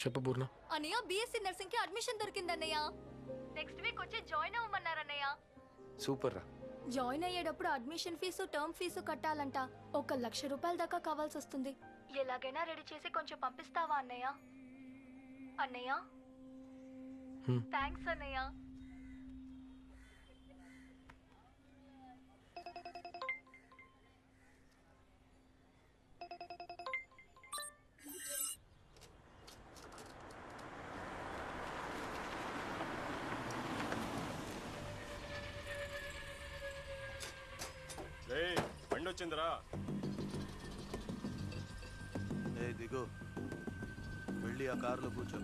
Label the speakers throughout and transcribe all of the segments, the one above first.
Speaker 1: చెప్పు పూర్ణ.
Speaker 2: అన్నయ్య BSc nursing కి అడ్మిషన్ దొరికిందన్నయ్య. నెక్స్ట్ వీక్ వచ్చి జాయిన్ అవ్వమన్నారన్నయ్య.
Speaker 1: సూపర్ రా.
Speaker 2: జాయిన్ అయ్యేటప్పుడు అడ్మిషన్ ఫీజు టర్మ్ ఫీజు కట్టాలంట. 1,00,000 రూపాయల దాకా కావాల్సి వస్తుంది. ఎలాగైనా రెడీ చేసి కొంచెం పంపిస్తావా అన్నయ్య? అన్నయ్య థ్యాంక్స్ అన్నయ్య.
Speaker 3: బండి వచ్చిందిరా.
Speaker 4: ఏ దిగు, వెళ్ళి ఆ కారులో కూర్చో.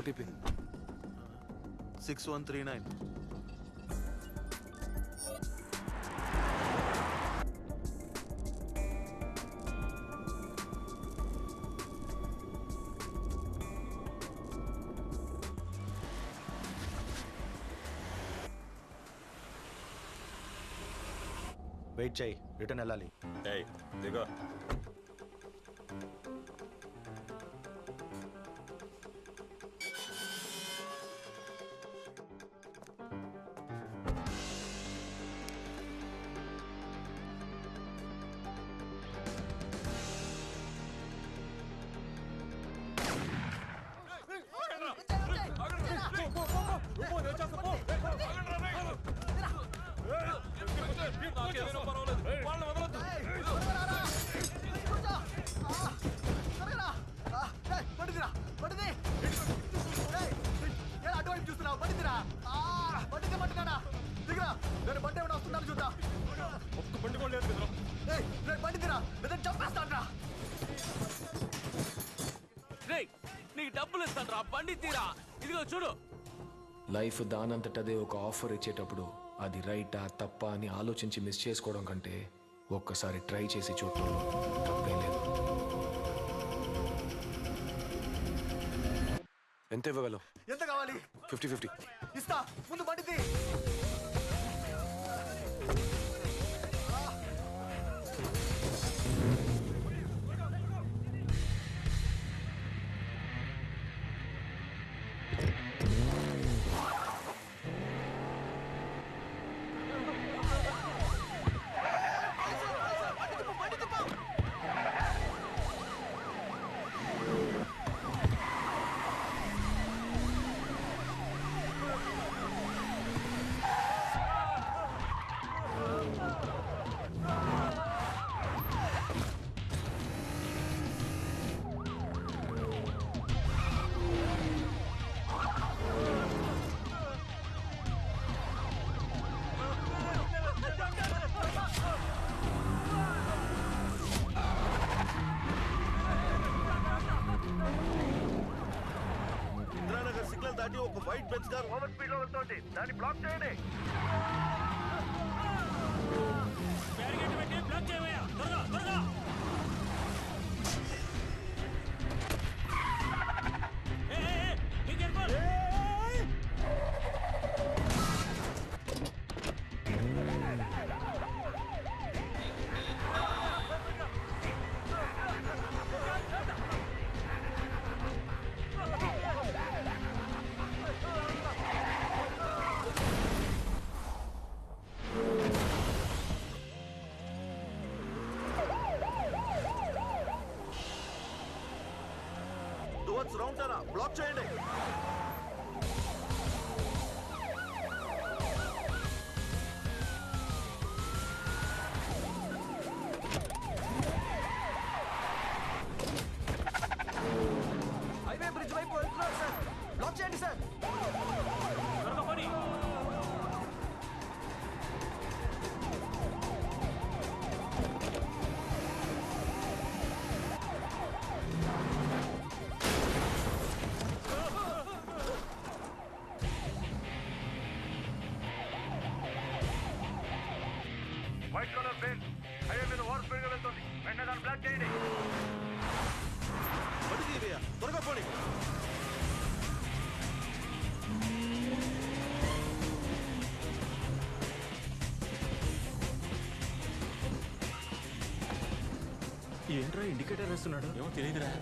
Speaker 1: ఓటీపీ
Speaker 4: 6139. వెయిట్ చేయి, రిటర్న్ వెళ్ళాలి.
Speaker 3: ఏయ్ దిగో.
Speaker 4: చూస్తున్నావు పడిదిరా, పడితే పట్టుకున్నా దిగరా. నేను బండి ఏమైనా వస్తున్నాను చూద్దా.
Speaker 3: ఒక్క బండి కూడా లేదు కదరా.
Speaker 4: నేను పడిదిరా, నేను చంపేస్తాను.
Speaker 5: నీకు డబ్బులు ఇస్తాను రా, బండి తీరా. ఇదిగో చూడు.
Speaker 1: లైఫ్ దానంతటదే ఒక ఆఫర్ ఇచ్చేటప్పుడు అది రైటా తప్పా అని ఆలోచించి మిస్ చేసుకోవడం కంటే ఒక్కసారి ట్రై చేసి చూడటం తప్పేం లేదు. ఎంత ఇవ్వగలవు?
Speaker 4: ఎంత కావాలి?
Speaker 1: 50-50
Speaker 4: ఇస్తా, ముందు బండిది. సిగ్నల్ దాటి ఒక white bench car over speed లో వెళ్తోంది. దాన్ని బ్లాక్ చేయండి.
Speaker 5: బ్లాక్ చేయవయ్యా, త్వరగా త్వరగా.
Speaker 4: టువర్డ్స్ రౌండ్ టర్న్ బ్లాక్ చేయండి. హైవే బ్రిడ్జ్ వైపు వెళ్తున్నారు సార్, బ్లాక్ చేయండి సార్.
Speaker 5: త్వరగా పని.
Speaker 3: వైట్ కలర్ బెంచ్ హైవే మీద ఓవర్ స్పీడ్ గా వెళ్తుంది. వెంటనే దాన్ని బ్లాక్ చేయండి.
Speaker 4: బండి తీయవయ్యా, త్వరగా పోనీ.
Speaker 5: ఏంట్రా ఇండికేటర్ వేస్తున్నాడు? ఏమో తెలియదురా.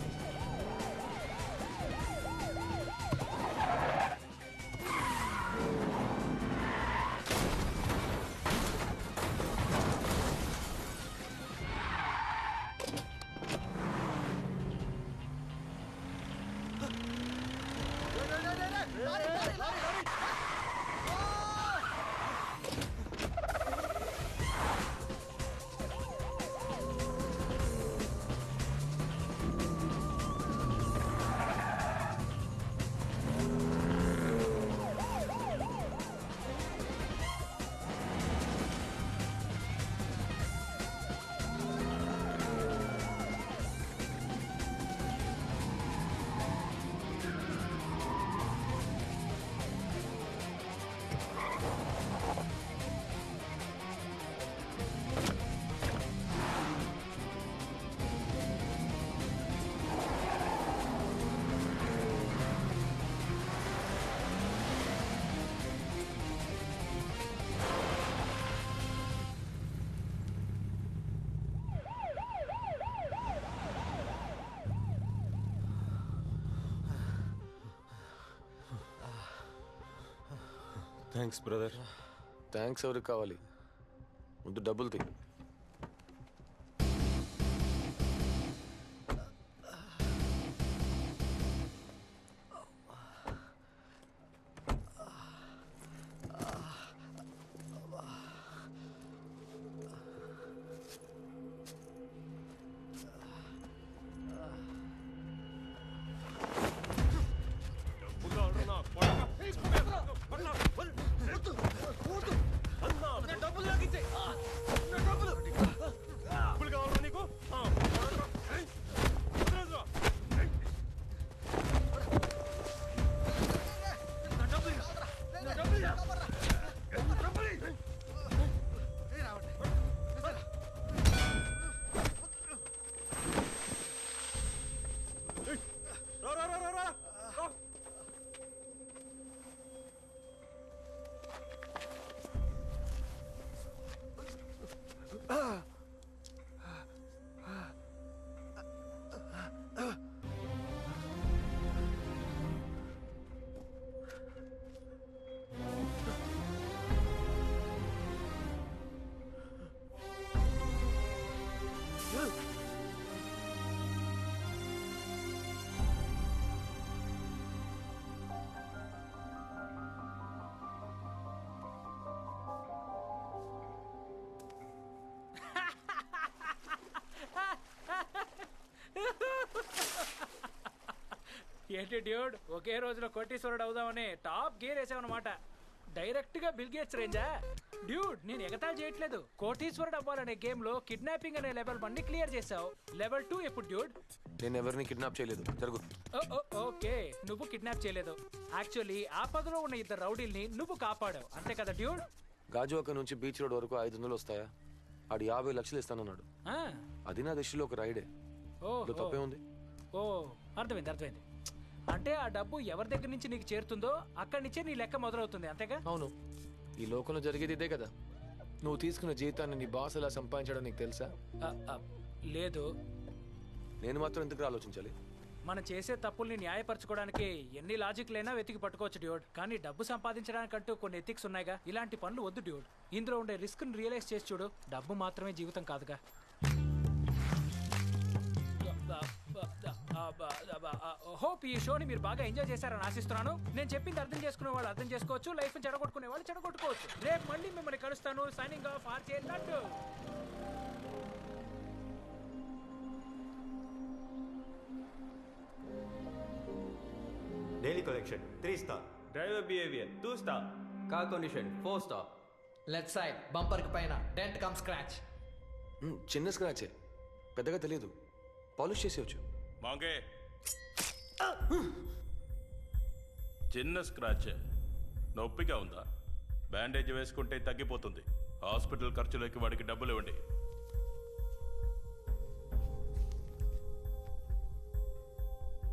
Speaker 6: Thanks brother.
Speaker 1: థ్యాంక్స్ ఎవరికి కావాలి? ముందు డబ్బులు తీ.
Speaker 7: ఏంటి డ్యూడ్, ఒకే రోజులో కోటీశ్వరుడు అవుదామని టాప్ గేర్ వేసావన్నమాట. డైరెక్ట్ గా బిల్ గేట్స్ రేంజా? డ్యూడ్, నేను ఎగతాళి చేయట్లేదు. కోటీశ్వరుడు అవ్వాలనే గేమ్ లో కిడ్నాపింగ్ అనే లెవెల్ 1 క్లియర్ చేసావు. లెవెల్ 2 ఎప్పుడు డ్యూడ్?
Speaker 1: నేను ఎవరిని కిడ్నాప్ చేయలేదు. జరుగు.
Speaker 7: ఓకే, నువ్వు కిడ్నాప్ చేయలేదు. యాక్చువల్లీ ఆపదలో ఉన్న 2 రౌడీల్ని నువ్వు కాపాడావు, అంతే కదా డ్యూడ్?
Speaker 1: గాజువాక నుంచి బీచ్ రోడ్ వరకు 500 వస్తాయా? ఆడు 50 లక్షలు ఇస్తానన్నాడు. అది నా దృష్టిలో ఒక రైడే. తప్పే ఉంది.
Speaker 7: ఓ, అర్థమైంది. అంటే ఆ డబ్బు ఎవరి దగ్గర నుంచి నీకు చేరుతుందో అక్కడి నుంచే నీ లెక్క మొదలవుతుంది, అంతేగా?
Speaker 1: అవును. ఈ లోకంలో జరిగేది ఇదే కదా. నువ్వు తీసుకున్న జీతాన్ని నీ బాస్ ఎలా సంపాదించడం నీకు తెలుసా?
Speaker 7: లేదు.
Speaker 1: నేను మాత్రం ఎందుకు ఆలోచించాలి?
Speaker 7: మనం చేసే తప్పుల్ని న్యాయపరచుకోవడానికి ఎన్ని లాజిక్లైనా వెతికి పట్టుకోవచ్చు డ్యూడ్. కానీ డబ్బు సంపాదించడానికంటూ కొన్ని ఎథిక్స్ ఉన్నాయిగా. ఇలాంటి పనులు వద్దు డ్యూడ్. ఇందులో ఉండే రిస్క్ ని రియలైజ్ చేసి చూడు. డబ్బు మాత్రమే జీవితం కాదుగా. హోప్ ఈ షోని మీరు బాగా ఎంజాయ్ చేశారని ఆశిస్తున్నాను. నేను చెప్పింది అర్థం చేసుకునే వాళ్ళు అర్థం చేసుకోవచ్చు, లైఫ్ చెడగొట్టుకునే వాళ్ళు చెడగొట్టుకోవచ్చు. రేపు మళ్ళీ మిమ్మల్ని కలుస్తాను. Signing off, RJ laddu.
Speaker 8: Daily collection 3 star.
Speaker 6: Driver behaviour 2 star.
Speaker 8: Car condition 4 star.
Speaker 9: Left side bumper కి పైన డెంట్ కమ్ స్క్రాచ్.
Speaker 1: చిన్న స్క్రాచే, పెద్దగా తెలియదు. పాలిష్ చేసేవచ్చు.
Speaker 10: మాంగే చిన్న స్క్రాచ్, నొప్పిగా ఉందా? బ్యాండేజ్ వేసుకుంటే తగ్గిపోతుంది. హాస్పిటల్ ఖర్చులకి వాడికి డబ్బులు ఇవ్వండి.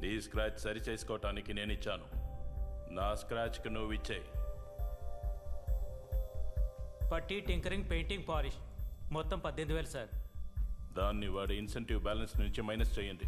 Speaker 10: నీ స్క్రాచ్ సరి చేసుకోవటానికి నేను ఇచ్చాను. నా స్క్రాచ్కి నువ్వు ఇచ్చేయి.
Speaker 7: పట్టి, టింకరింగ్, పెయింటింగ్, పాలిష్ మొత్తం 18,000 సార్.
Speaker 10: దాన్ని వాడి ఇన్సెంటివ్ బ్యాలెన్స్ నుంచి మైనస్ చేయండి.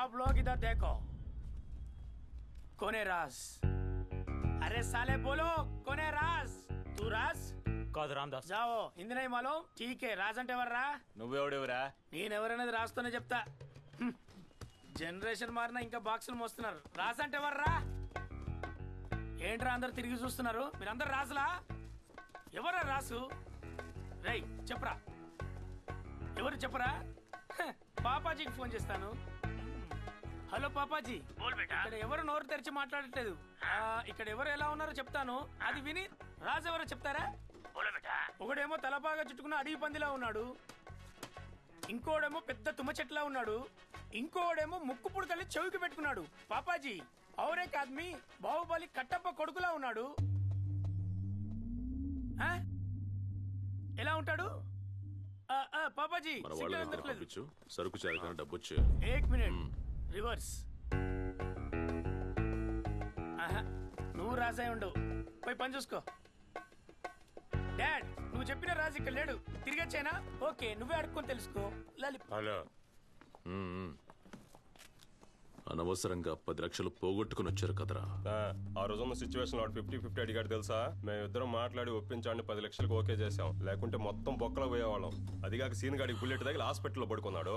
Speaker 5: सब लोग इधर देखो, कौन है राज? अरे साले बोलो, कौन है राज? तू राज?
Speaker 7: కాదు రామ్దాస్.
Speaker 5: जाओ, हिंदी नहीं मालूम? ठीक है, राज అంటే ఎవర్రా?
Speaker 6: నువ్వెవడెవరా?
Speaker 5: నేనెవరనేది రాస్తూనే చెప్తా. జనరేషన్ మారినా ఇంకా బాక్సులు మోస్తున్నారు. రాజ్ అంటే ఎవర్రా? ఏంట్రా అందరు తిరిగి చూస్తున్నారు? మీరందరు రాజులా? ఎవరా రాసు? రేయ్ చెప్పరా, ఎవరు చెప్పరా? పాపాజీకి ఫోన్ చేస్తాను. హలో పాపాజీ, ఇక్కడ ఎవరు నోరు తెరిచి మాట్లాడట్లేదు. ఇక్కడ ఎవరు ఎలా ఉన్నారో చెప్తాను, అది విని రాజు ఎవరో చెప్తారా? ఒకడేమో తలపాగా చుట్టుకున్న అడవి పందిలా ఉన్నాడు, ఇంకోడేమో పెద్ద తుమ్మ చెట్లా ఉన్నాడు, ఇంకోడేమో ముక్కు పుడకల్ని చెవికి పెట్టుకున్నాడు. పాపాజీ ఔరే కాద్మీ బాహుబలి కట్టప్ప కొడుకులా ఉన్నాడు. ఆ? ఎలా ఉంటాడు? పాపాజీ సిగ్నల్ అందట్లేదు.
Speaker 10: సరుకు చేరగానే డబ్బు వచ్చే.
Speaker 5: ఏక్ మినిట్ రివర్స్. ఆహా, నువ్వు రాసాయి ఉండవు, పోయి పని చూసుకో. డాడ్ నువ్వు చెప్పిన రాజు ఇక్కడ లేడు, తిరిగి వచ్చానా? ఓకే నువ్వే అడుక్కొని తెలుసుకో.
Speaker 10: హలో, అనవసరంగా 10 లక్షలు పోగొట్టుకుని వచ్చారు కదరా.
Speaker 6: ఆ రోజు ఉన్న సిచ్యువేషన్ 50-50 అడిగాడు తెలుసా? మేమిద్దరం మాట్లాడి ఒప్పించాలని 10 లక్షలకు ఓకే చేసాం. లేకుంటే మొత్తం బొక్కలో పోయేవాళ్ళం. అదిగాక సీన్ గాడికి బుల్లెట్ తగిలి హాస్పిటల్లో పడుకున్నాడు.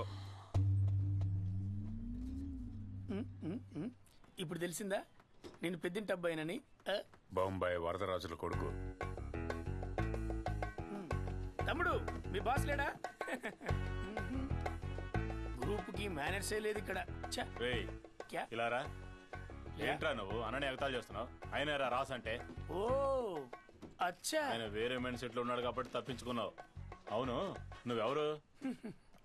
Speaker 5: ఇప్పుడు తెలిసిందా నేను పెద్దింటి అబ్బాయినని?
Speaker 10: బొంబాయి వరదరాజుల కొడుకు.
Speaker 5: తమ్ముడు మీ బాస్ లేడా? గ్రూప్ కి మేనర్సే లేదు ఇక్కడ.
Speaker 10: ఇలా రా. ఏంట్రా నువ్వు అన్నని ఎగతాలు చేస్తున్నావు? ఆయన రాస్ అంటే
Speaker 5: ఓ అచ్చా,
Speaker 10: ఆయన వేరే మైండ్ సెట్ లో ఉన్నాడు కాబట్టి తప్పించుకున్నావు. అవును నువ్వెవరు?